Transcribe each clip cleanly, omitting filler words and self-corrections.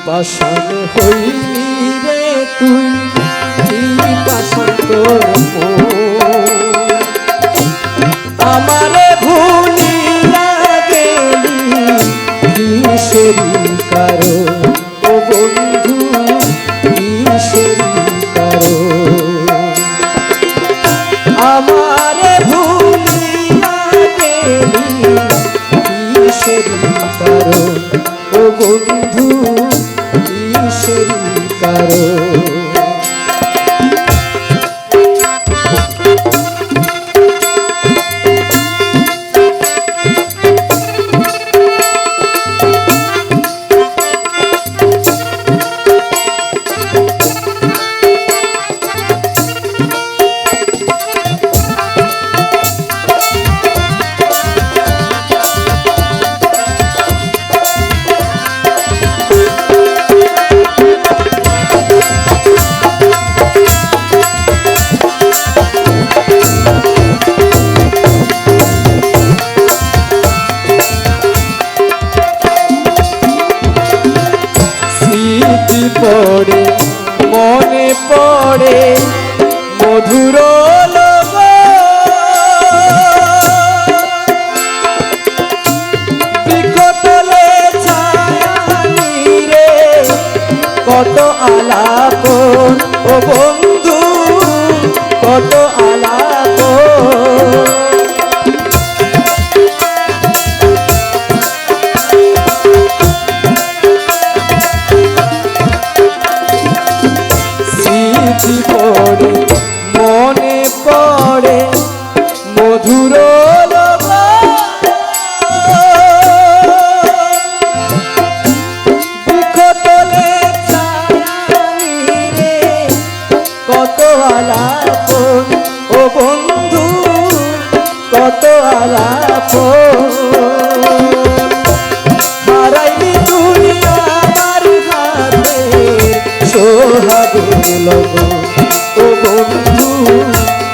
পাষাণ হইলি রে তুই, কি পাষাণ তোর মন। আমারে ভুলিয়া গেলি কিসেরি কারণ, ও বন্ধু কিসেরি কারণ। আমারে ভুলিয়া গেলি কিসেরি কারণ, ও বন্ধু কিসেরি কারণ। পড়ে মনে পড়ে মধুর লোক, বিকটলে ছায়ানি রে কত আলাপন, ও বন্ধু কত আলাপন। পড়ে মনে পড়ে মধুর লোক, বিকটলে ছায়ানি রে কত আলাপন, ও বন্ধু কত আলাপন। হারাইলি তুই আমার হাতে সোহাগের লগন, ও বন্ধু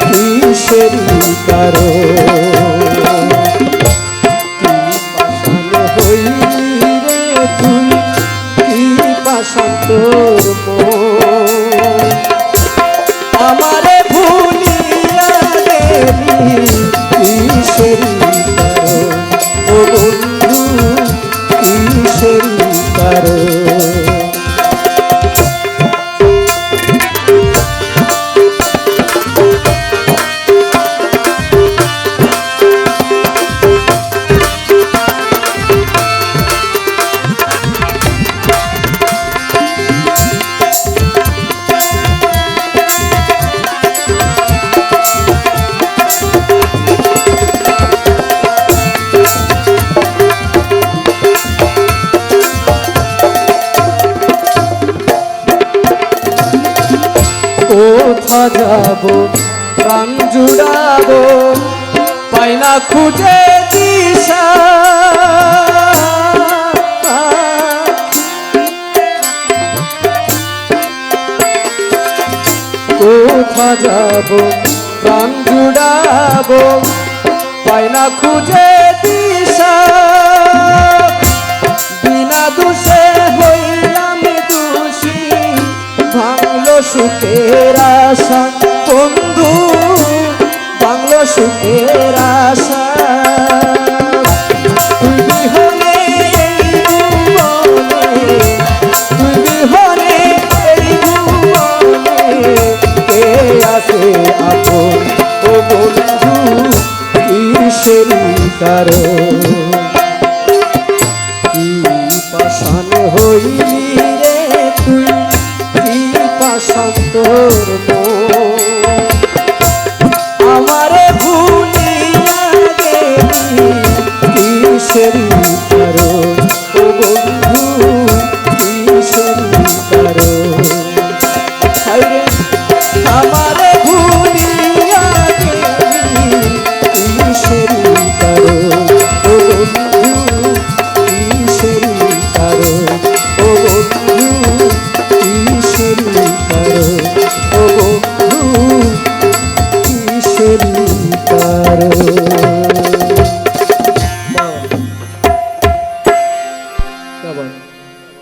কিসেরি কারণ। কি পাষাণ হইলি রে তুই, কি পাষাণ তোর মন। আমারে ভুলিয়া গেলি কিসেরি কারণ, ও বন্ধু কিসেরি কারণ। কোথা যাব প্রাণ জুড়াবো, পাই না খুঁজে দিশা। কোথা যাব প্রাণ জুড়াবো, পাই না খুঁজে দিশা। বিনা দোষে হইলাম দোষী, ভাঙলো সুখের আশা বন্ধু, ভাঙলো সুখের আশা। তুই বিহনে এই ভুবনে, তুই বিহনে এই ভুবনে কে আছে আপন, ও বন্ধু কিসেরি কারণ। কি পাষাণ হইলি